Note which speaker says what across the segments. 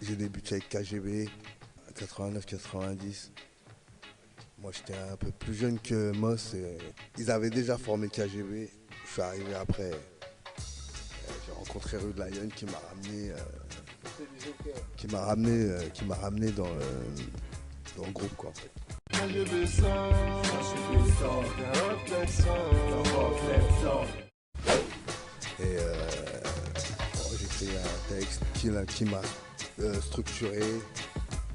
Speaker 1: J'ai débuté avec KGB, 89-90. Moi, j'étais un peu plus jeune que Moss. Ils avaient déjà formé KGB. Je suis arrivé après. J'ai rencontré Rude Lion qui m'a ramené dans le groupe, quoi, en fait. Et bon, j'ai créé un texte qui m'a structuré,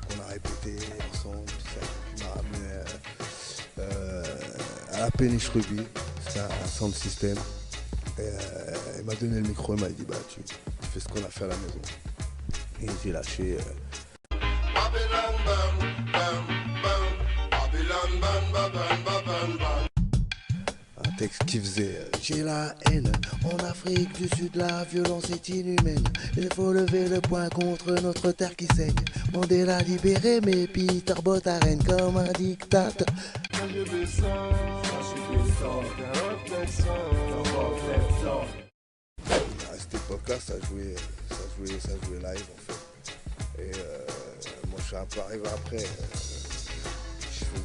Speaker 1: qu'on a répété ensemble, tout ça. Qui m'a ramené à la péniche Ruby. C'était un sound system. Et il m'a donné le micro, il m'a dit bah tu fais ce qu'on a fait à la maison. Et j'ai lâché. Un texte qui faisait j'ai la haine, en Afrique du Sud la violence est inhumaine. Il faut lever le poing contre notre terre qui saigne. Mandela libéré mais Peter Bot arène comme un dictateur. À cette époque-là, ça jouait live en fait. Et moi, je suis un peu arrivé après.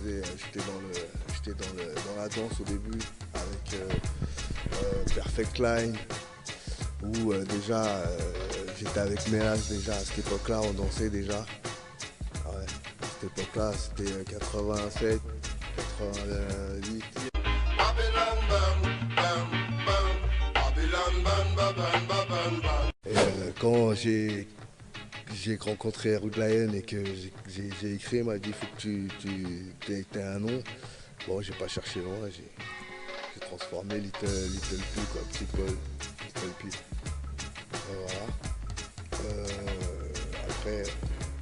Speaker 1: J'étais dans la danse au début avec Perfect Line, où déjà j'étais avec Mélas déjà à cette époque-là, on dansait déjà. Ah ouais, à cette époque-là, c'était 87, 88. Et quand j'ai rencontré Rude Lion et que j'ai écrit, il m'a dit il faut que tu aies un nom. Bon, j'ai pas cherché loin, j'ai transformé Little P, quoi, Petit Paul, Little P. Voilà. Après,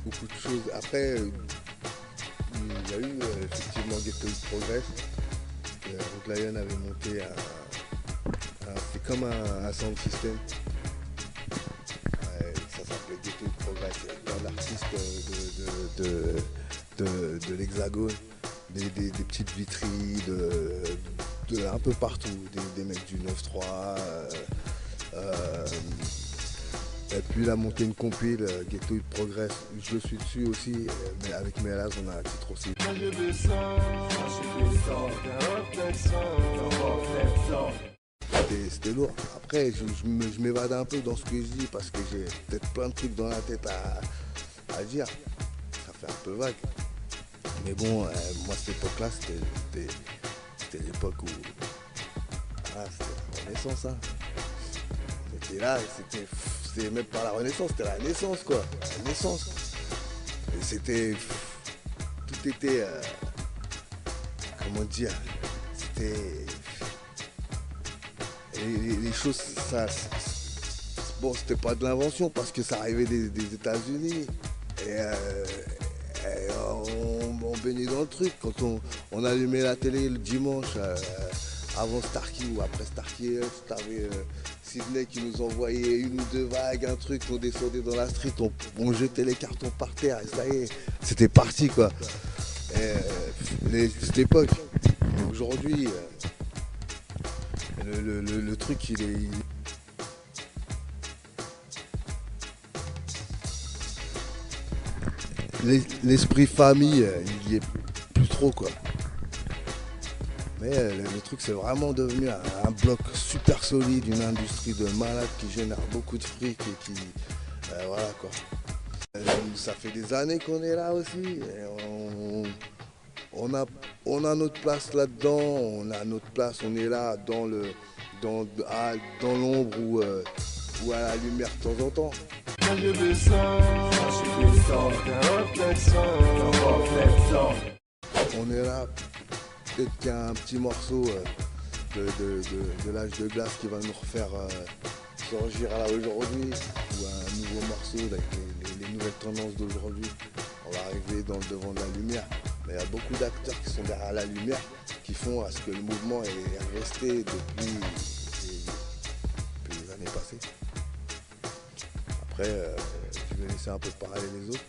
Speaker 1: beaucoup de choses. Après, il y a eu effectivement Ghetto Progress. Rude Lion avait monté c'est comme un sound system. Ça s'appelait Ghetto Progress. Il y avait plein d'artistes de l'Hexagone, des petites viteries, un peu partout, des mecs du 9-3. Et puis il a monté une compile, Ghetto Progress. Je suis dessus aussi, mais avec Mélas, on a un titre aussi. C'était lourd. Après, je m'évade un peu dans ce que je dis parce que j'ai peut-être plein de trucs dans la tête à dire. Ça fait un peu vague. Mais bon, moi, cette époque-là, c'était l'époque où... Ah, c'était la Renaissance, hein. On était là, c'était même pas la Renaissance, c'était la naissance, quoi. La naissance. Et c'était... Tout était... comment dire? C'était... Les choses, bon, c'était pas de l'invention parce que ça arrivait des États-Unis. Et on baignait dans le truc. Quand on allumait la télé le dimanche, avant Starkey ou après Starkey, t'avais Sydney qui nous envoyait une ou deux vagues, un truc, on descendait dans la street, on jetait les cartons par terre et ça y est, c'était parti, quoi. Cette époque, aujourd'hui, le truc, il est... L'esprit famille, il y est plus trop, quoi. Mais le truc, c'est vraiment devenu un bloc super solide, une industrie de malades qui génère beaucoup de fric et qui... voilà, quoi. Ça fait des années qu'on est là aussi. Et on a notre place là-dedans, on a notre place, on est là dans l'ombre ou à la lumière de temps en temps. On est là, peut-être qu'il y a un petit morceau de l'âge de glace qui va nous refaire surgir là aujourd'hui, ou un nouveau morceau avec les nouvelles tendances d'aujourd'hui. On va arriver dans le devant de la lumière. Mais il y a beaucoup d'acteurs qui sont derrière la lumière qui font à ce que le mouvement est resté depuis les années passées. Après, je vais laisser un peu parler les autres.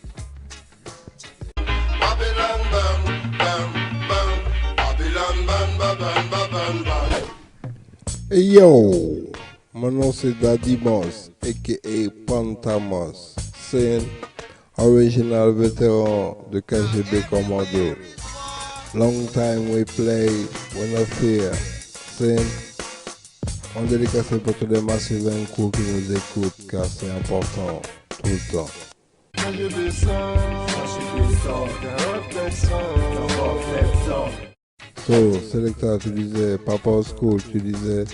Speaker 2: Hey yo, mon nom c'est Daddy Moss, aka Pantamos, saying original vétéran de KGB Commando. Long time we play, we no fear. C'est en délicacé pour tous les massifs coups qui nous écoutent, car c'est important tout le temps. So, Selecta, tu disais, Papa au school, tu disais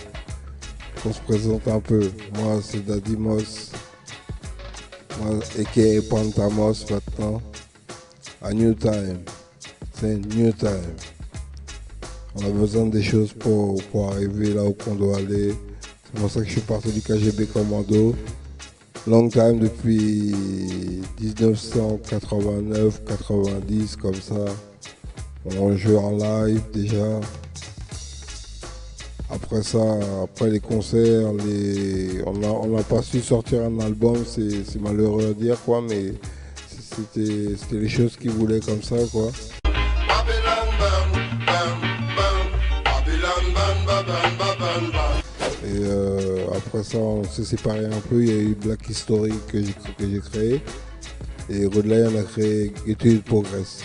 Speaker 2: qu'on se présente un peu. Moi, c'est Dadimos, moi, a.k.a. Pantamos maintenant. A New Time, c'est New Time. On a besoin des choses pour arriver là où on doit aller. C'est pour ça que je suis parti du KGB Commando. Long time depuis 1989-90 comme ça. On joue en live déjà. Après ça, après les concerts, on n'a pas su sortir un album, c'est malheureux à dire quoi, mais c'était les choses qu'ils voulaient comme ça quoi. Et après ça, on s'est séparés un peu. Il y a eu Black History que j'ai créé. Et Rodley en a créé Études Progress.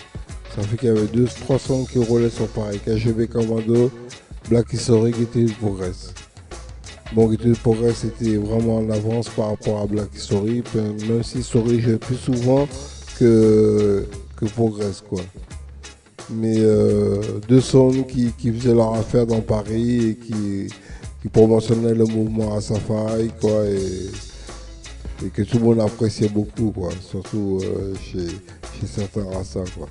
Speaker 2: Ça fait qu'il y avait 2-3 sons qui roulaient sur pareil. KGB Commando, Black History, Études Progress. Bon, Études Progress était vraiment en avance par rapport à Black History. Même si History jouait plus souvent que Progress quoi. Mais deux sons qui faisaient leur affaire dans Paris et qui promotionnaient le mouvement à sa faille quoi, et que tout le monde appréciait beaucoup quoi, surtout chez certains Rasta quoi.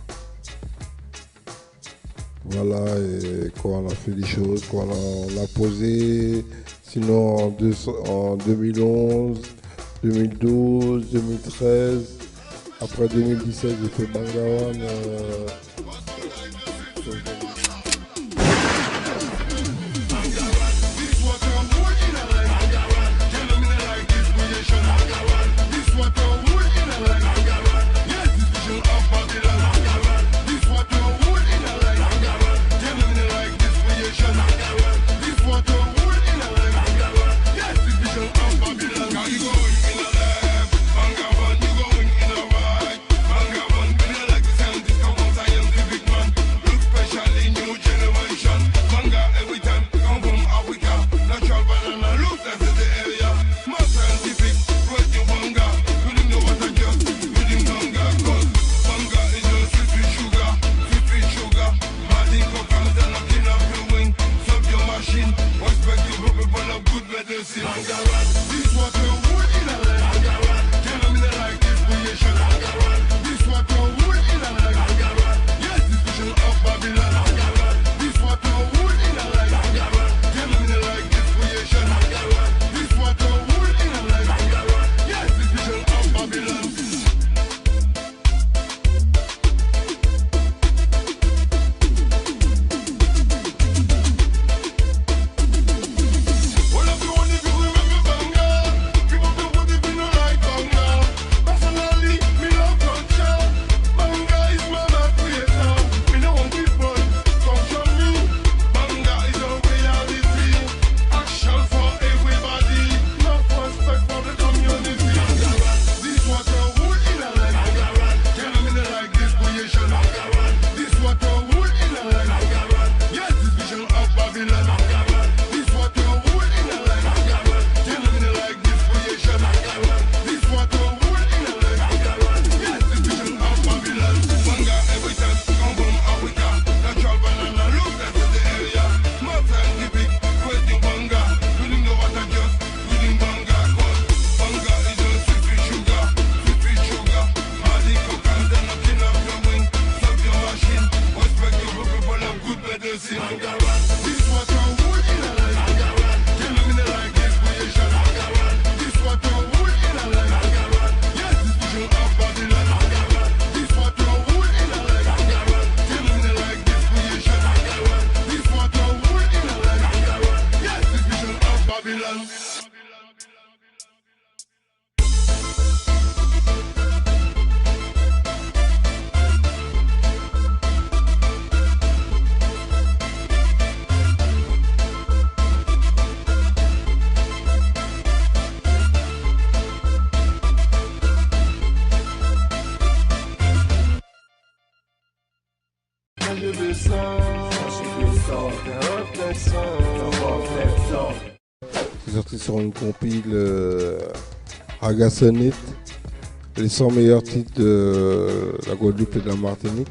Speaker 2: Voilà, et quoi, on a fait des choses, quoi, on a posé, sinon en 2011, 2012, 2013, après 2017 j'ai fait Bangawan.
Speaker 3: Specially
Speaker 2: C'est sorti sur une compile Raga Sonnet, les 100 meilleurs titres de la Guadeloupe et de la Martinique.